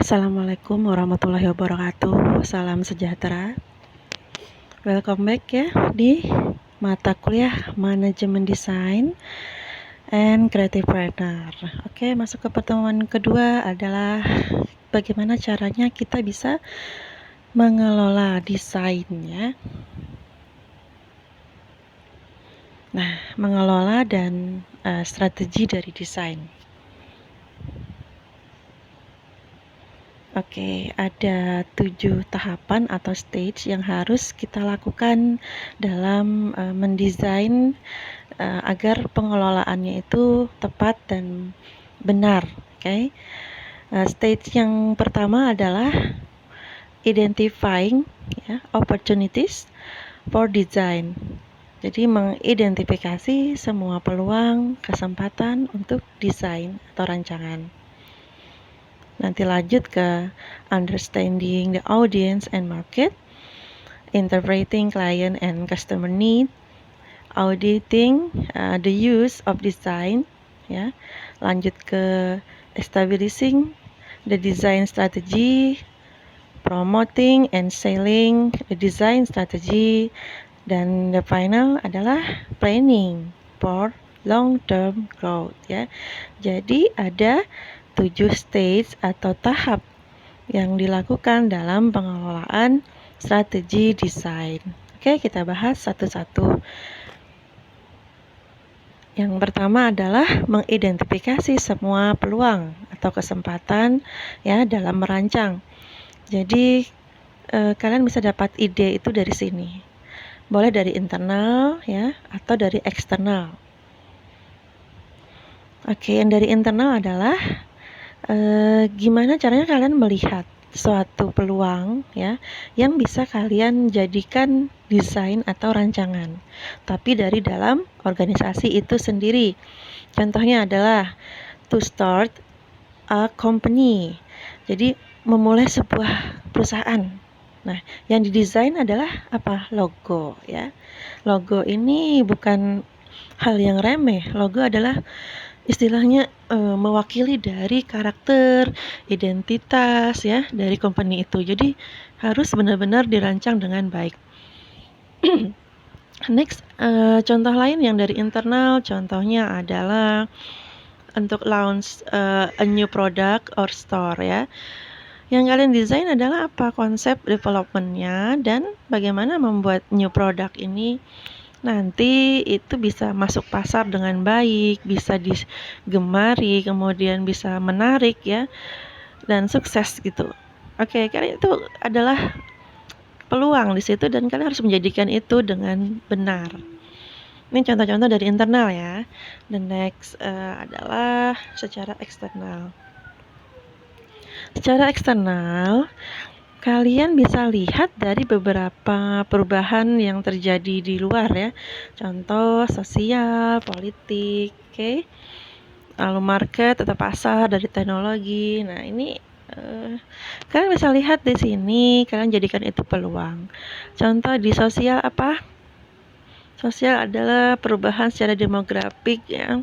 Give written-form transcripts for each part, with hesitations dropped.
Assalamualaikum warahmatullahi wabarakatuh. Salam sejahtera. Welcome back ya di mata kuliah Manajemen Desain and Creative Planner. Oke, masuk ke pertemuan kedua adalah bagaimana caranya kita bisa mengelola desainnya. Nah, mengelola dan strategi dari desain. Oke, ada 7 tahapan atau stage yang harus kita lakukan dalam mendesain agar pengelolaannya itu tepat dan benar. Oke, stage yang pertama adalah identifying opportunities for design. Jadi mengidentifikasi semua peluang, kesempatan untuk desain atau rancangan. Nanti lanjut ke understanding the audience and market, interpreting client and customer need, auditing the use of design, ya. Lanjut ke establishing the design strategy, promoting and selling the design strategy, dan the final adalah planning for long term growth, ya. Jadi ada 7 stage atau tahap yang dilakukan dalam pengelolaan strategi desain. Oke, kita bahas satu-satu. Yang pertama adalah mengidentifikasi semua peluang atau kesempatan ya dalam merancang. Jadi kalian bisa dapat ide itu dari sini. Boleh dari internal ya atau dari eksternal. Oke, yang dari internal adalah gimana caranya kalian melihat suatu peluang ya yang bisa kalian jadikan desain atau rancangan, tapi dari dalam organisasi itu sendiri. Contohnya adalah to start a company. Jadi memulai sebuah perusahaan. Nah, yang didesain adalah apa? Logo ya. Logo ini bukan hal yang remeh. Logo adalah istilahnya mewakili dari karakter, identitas ya dari company itu. Jadi harus benar-benar dirancang dengan baik. Next, contoh lain yang dari internal, contohnya adalah untuk launch a new product or store ya. Yang kalian desain adalah apa? Konsep developmentnya dan bagaimana membuat new product ini nanti itu bisa masuk pasar dengan baik, bisa digemari, kemudian bisa menarik ya, dan sukses gitu. Oke, kalian itu adalah peluang di situ dan kalian harus menjadikan itu dengan benar. Ini contoh-contoh dari internal ya. The next adalah secara eksternal. Secara eksternal, kalian bisa lihat dari beberapa perubahan yang terjadi di luar ya. Contoh sosial, politik, oke. Lalu market atau pasar dari teknologi. Nah, ini kalian bisa lihat di sini, kalian jadikan itu peluang. Contoh di sosial apa? Sosial adalah perubahan secara demografik ya.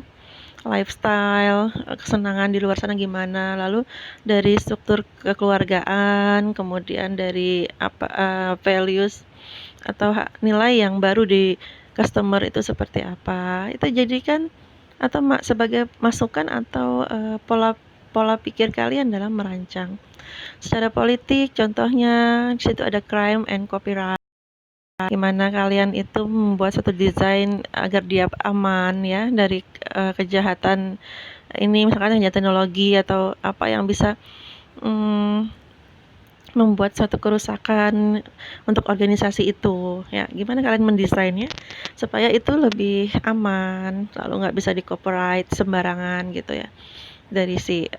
Lifestyle, kesenangan di luar sana gimana, lalu dari struktur kekeluargaan, kemudian dari values atau nilai yang baru di customer itu seperti apa, itu jadikan atau sebagai masukan atau pola pikir kalian dalam merancang. Secara politik, contohnya di situ ada crime and copyright. Gimana kalian itu membuat satu desain agar dia aman ya dari kejahatan ini, misalkan hanya teknologi atau apa yang bisa membuat suatu kerusakan untuk organisasi itu ya. Gimana kalian mendesainnya supaya itu lebih aman, lalu nggak bisa di copyright sembarangan gitu ya dari si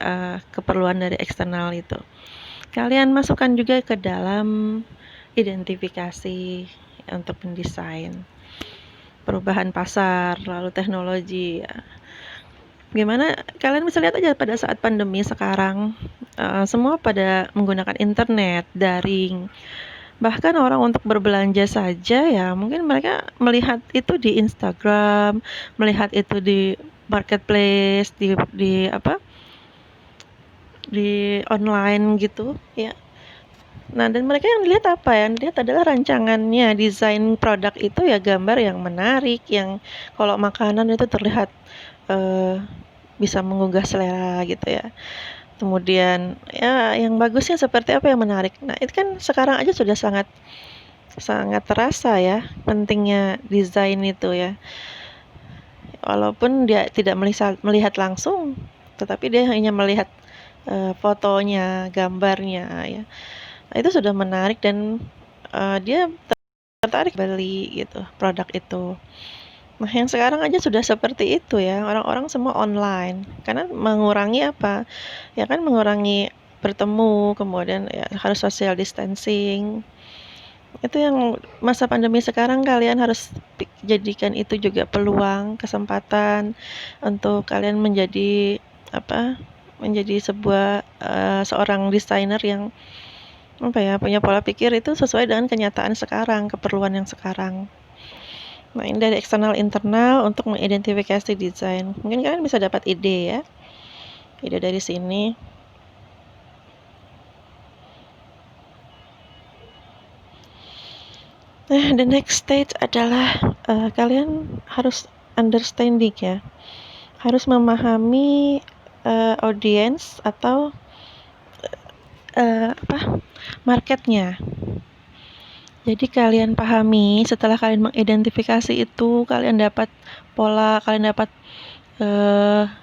keperluan dari eksternal itu. Kalian masukkan juga ke dalam identifikasi untuk mendesain perubahan pasar, lalu teknologi ya. Gimana kalian bisa lihat aja pada saat pandemi sekarang, semua pada menggunakan internet, daring. Bahkan orang untuk berbelanja saja ya mungkin mereka melihat itu di Instagram, melihat itu di marketplace, di di online gitu ya. Nah, dan mereka yang dilihat apa ya? Yang dilihat adalah rancangannya, desain produk itu ya, gambar yang menarik, yang kalau makanan itu terlihat eh, bisa menggugah selera gitu ya. Kemudian ya yang bagusnya seperti apa, yang menarik. Nah, itu kan sekarang aja sudah sangat sangat terasa ya pentingnya desain itu ya. Walaupun dia tidak melihat langsung, tetapi dia hanya melihat fotonya, gambarnya ya. Nah, itu sudah menarik dan dia tertarik beli gitu produk itu. Nah, yang sekarang aja sudah seperti itu ya, orang-orang semua online. Karena mengurangi apa? Ya kan mengurangi bertemu, kemudian ya harus social distancing. Itu yang masa pandemi sekarang kalian harus jadikan itu juga peluang, kesempatan untuk kalian menjadi apa? Menjadi sebuah seorang desainer yang apa ya, punya pola pikir itu sesuai dengan kenyataan sekarang, keperluan yang sekarang. Nah, ini dari eksternal internal untuk mengidentifikasi desain. Mungkin kalian bisa dapat ide ya. Ide dari sini. Nah, the next stage adalah kalian harus understanding ya. Harus memahami audience atau marketnya. Jadi kalian pahami, setelah kalian mengidentifikasi itu, kalian dapat pola, kalian dapat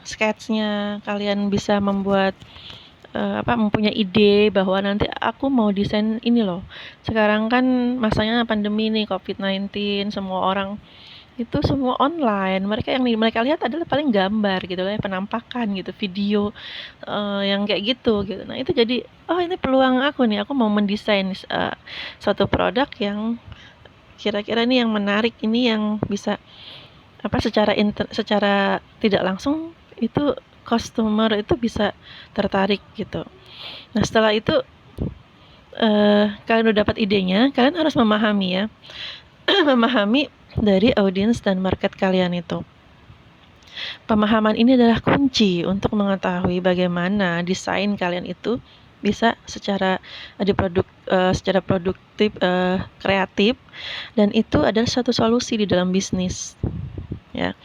sketsnya, kalian bisa membuat mempunyai ide bahwa nanti aku mau desain ini loh. Sekarang kan masanya pandemi nih, COVID-19, semua orang itu semua online. Mereka lihat adalah paling gambar gitu lah, penampakan gitu, video yang kayak gitu. Nah, itu jadi ini peluang aku nih, aku mau mendesain suatu produk yang kira-kira ini yang menarik, ini yang bisa secara tidak langsung itu customer itu bisa tertarik gitu. Nah, setelah itu kalian udah dapat idenya, kalian harus memahami ya. Memahami dari audiens dan market kalian itu. Pemahaman ini adalah kunci untuk mengetahui bagaimana desain kalian itu bisa secara produktif, kreatif, dan itu adalah suatu solusi di dalam bisnis ya.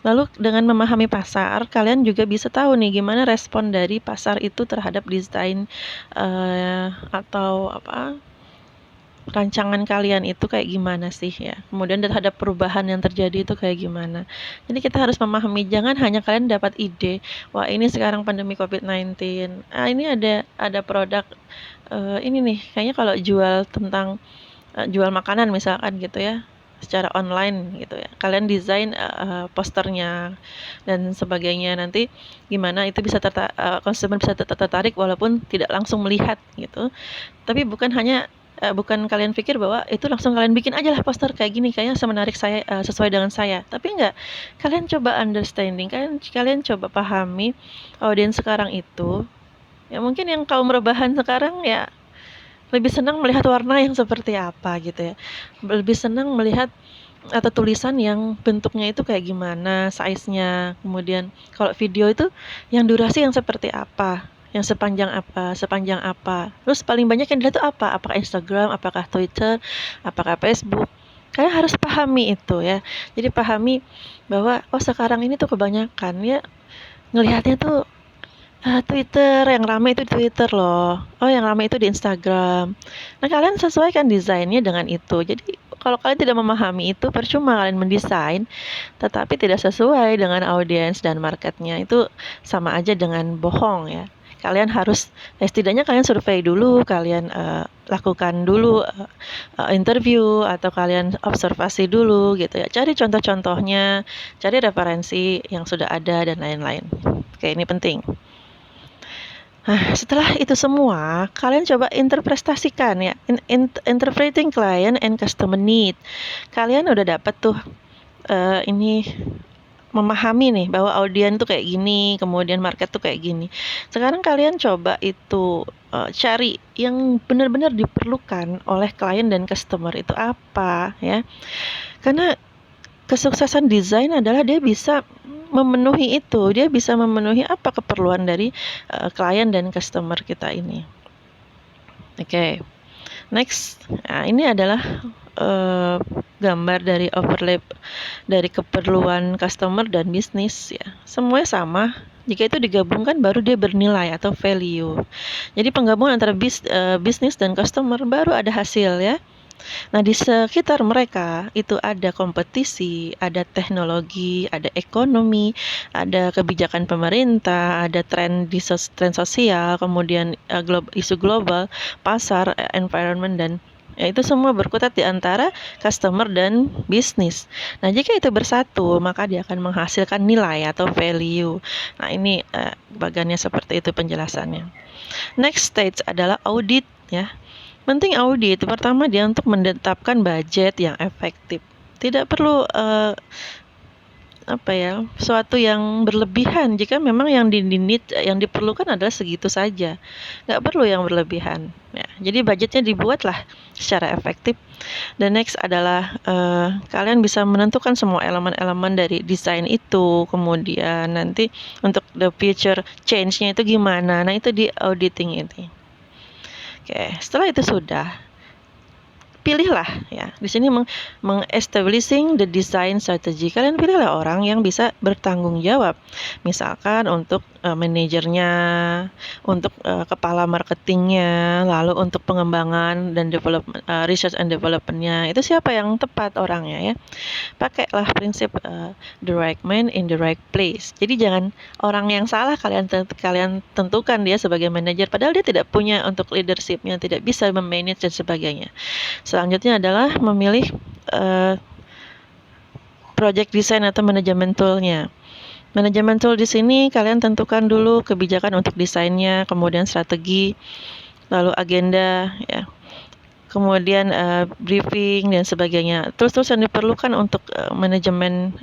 Lalu dengan memahami pasar, kalian juga bisa tahu nih gimana respon dari pasar itu terhadap desain atau rancangan kalian itu kayak gimana sih ya. Kemudian terhadap perubahan yang terjadi itu kayak gimana. Jadi kita harus memahami, jangan hanya kalian dapat ide, wah ini sekarang pandemi COVID-19. Ini ada produk ini nih, kayaknya kalau jual makanan misalkan gitu ya, secara online gitu ya. Kalian desain posternya dan sebagainya, nanti gimana itu bisa konsumen bisa tertarik walaupun tidak langsung melihat gitu. Tapi bukan kalian pikir bahwa itu langsung kalian bikin aja lah poster kayak gini, kayaknya semenarik saya, sesuai dengan saya. Tapi enggak, kalian coba understanding, kalian coba pahami audiens sekarang itu. Ya mungkin yang kaum rebahan sekarang ya lebih senang melihat warna yang seperti apa gitu ya. Lebih senang melihat atau tulisan yang bentuknya itu kayak gimana, size-nya. Kemudian kalau video itu yang durasi yang seperti apa, yang sepanjang apa. Terus paling banyak yang dilihat itu apa? Apakah Instagram, apakah Twitter, apakah Facebook? Kalian harus pahami itu ya. Jadi pahami bahwa sekarang ini tuh kebanyakan ya ngelihatnya tuh Twitter, yang ramai itu Twitter loh. Yang ramai itu di Instagram. Nah, kalian sesuaikan desainnya dengan itu. Jadi kalau kalian tidak memahami itu, percuma kalian mendesain tetapi tidak sesuai dengan audiens dan marketnya. Itu sama aja dengan bohong ya. Kalian harus setidaknya kalian survei dulu, kalian lakukan dulu interview, atau kalian observasi dulu gitu ya. Cari contoh-contohnya, cari referensi yang sudah ada dan lain-lain. Oke, ini penting. Nah, setelah itu semua, kalian coba interpretasikan ya, interpreting client and customer need. Kalian udah dapat tuh ini memahami nih bahwa audiens tuh kayak gini, kemudian market tuh kayak gini. Sekarang kalian coba itu cari yang benar-benar diperlukan oleh klien dan customer itu apa ya. Karena kesuksesan desain adalah dia bisa memenuhi itu, dia bisa memenuhi apa keperluan dari klien dan customer kita ini. Oke. Next, nah ini adalah gambar dari overlap dari keperluan customer dan bisnis ya. Semuanya sama. Jika itu digabungkan baru dia bernilai atau value. Jadi penggabungan antara bisnis dan customer baru ada hasil ya. Nah, di sekitar mereka itu ada kompetisi, ada teknologi, ada ekonomi, ada kebijakan pemerintah, ada tren sosial, kemudian isu global, pasar, environment, dan ya, itu semua berkutat di antara customer dan bisnis. Nah, jika itu bersatu, maka dia akan menghasilkan nilai atau value. Nah, ini bagiannya seperti itu penjelasannya. Next stage adalah audit ya. Penting audit. Pertama dia untuk menetapkan budget yang efektif. Tidak perlu suatu yang berlebihan jika memang yang diperlukan adalah segitu saja. Nggak perlu yang berlebihan. Ya, jadi budgetnya dibuatlah secara efektif. Dan next adalah kalian bisa menentukan semua elemen-elemen dari desain itu. Kemudian nanti untuk the future change-nya itu gimana. Nah, itu di auditing ini. Oke, setelah itu sudah pilihlah ya. Di sini meng-establishing the design strategy. Kalian pilihlah orang yang bisa bertanggung jawab. Misalkan untuk manajernya, untuk kepala marketingnya, lalu untuk pengembangan dan research and development-nya. Itu siapa yang tepat orangnya ya. Pakailah prinsip the right man in the right place. Jadi jangan orang yang salah kalian tentukan dia sebagai manajer padahal dia tidak punya untuk leadership-nya, tidak bisa memanage dan sebagainya. Selanjutnya adalah memilih project design atau manajemen tool-nya. Manajemen tool di sini kalian tentukan dulu kebijakan untuk desainnya, kemudian strategi, lalu agenda, ya. Kemudian briefing dan sebagainya. Terus yang diperlukan untuk manajemen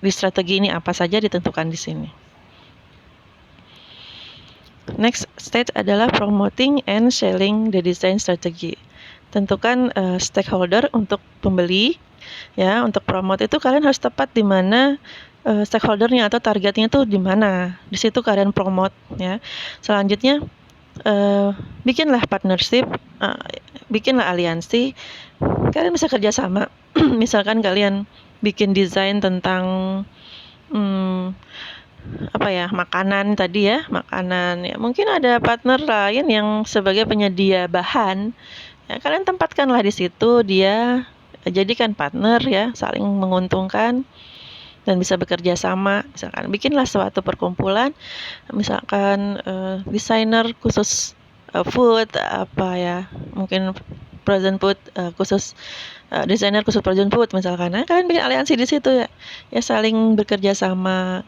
di strategi ini apa saja ditentukan di sini. Next stage adalah promoting and selling the design strategy. Tentukan stakeholder untuk pembeli ya. Untuk promote itu kalian harus tepat di mana stakeholdernya atau targetnya itu di mana. Di situ kalian promote ya. Selanjutnya bikinlah partnership, bikinlah aliansi. Kalian bisa kerjasama. Misalkan kalian bikin desain tentang makanan tadi ya, makanan ya. Mungkin ada partner lain yang sebagai penyedia bahan. Ya, kalian tempatkanlah di situ, dia jadikan partner ya, saling menguntungkan dan bisa bekerja sama. Misalkan bikinlah suatu perkumpulan, misalkan desainer khusus food mungkin frozen food khusus desainer khusus frozen food misalkan. Nah, kalian bikin aliansi di situ ya. Ya saling bekerja sama,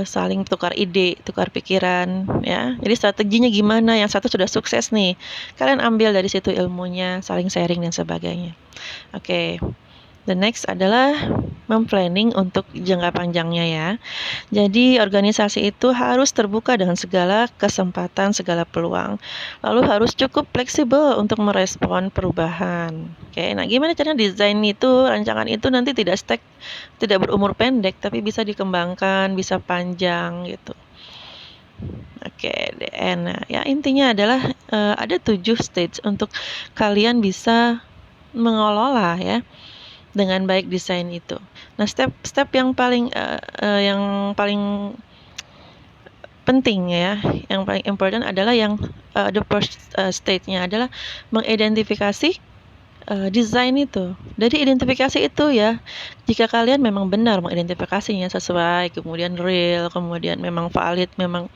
saling tukar ide, tukar pikiran ya. Jadi strateginya gimana, yang satu sudah sukses nih, kalian ambil dari situ ilmunya, saling sharing dan sebagainya. Oke. The next adalah memplanning untuk jangka panjangnya ya. Jadi organisasi itu harus terbuka dengan segala kesempatan, segala peluang. Lalu harus cukup fleksibel untuk merespon perubahan. Oke, nah gimana caranya desain itu, rancangan itu nanti tidak berumur pendek, tapi bisa dikembangkan, bisa panjang gitu. Oke, nah ya intinya adalah ada 7 stage untuk kalian bisa mengelola ya dengan baik desain itu. Nah, step yang paling penting ya, yang paling important adalah yang the first stage-nya adalah mengidentifikasi desain itu. Dari identifikasi itu ya, jika kalian memang benar mengidentifikasinya sesuai, kemudian real, kemudian memang valid, memang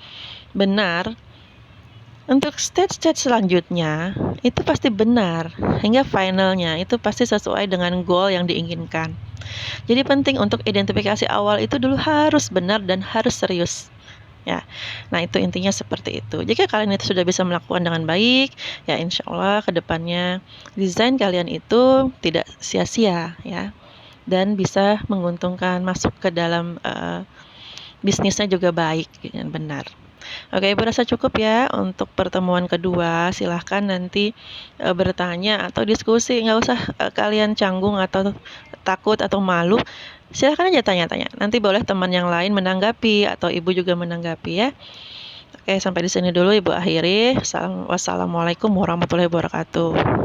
benar, untuk stage-stage selanjutnya itu pasti benar, hingga finalnya itu pasti sesuai dengan goal yang diinginkan. Jadi penting untuk identifikasi awal itu dulu harus benar dan harus serius ya. Nah, itu intinya seperti itu. Jika kalian itu sudah bisa melakukan dengan baik, ya insya Allah ke depannya desain kalian itu tidak sia-sia ya, dan bisa menguntungkan, masuk ke dalam bisnisnya juga baik dan benar. Oke, Ibu rasa cukup ya untuk pertemuan kedua. Silahkan nanti bertanya atau diskusi. Nggak usah kalian canggung atau takut atau malu. Silahkan aja tanya-tanya. Nanti boleh teman yang lain menanggapi atau Ibu juga menanggapi ya. Oke, sampai di sini dulu Ibu akhiri. Wassalamualaikum warahmatullahi wabarakatuh.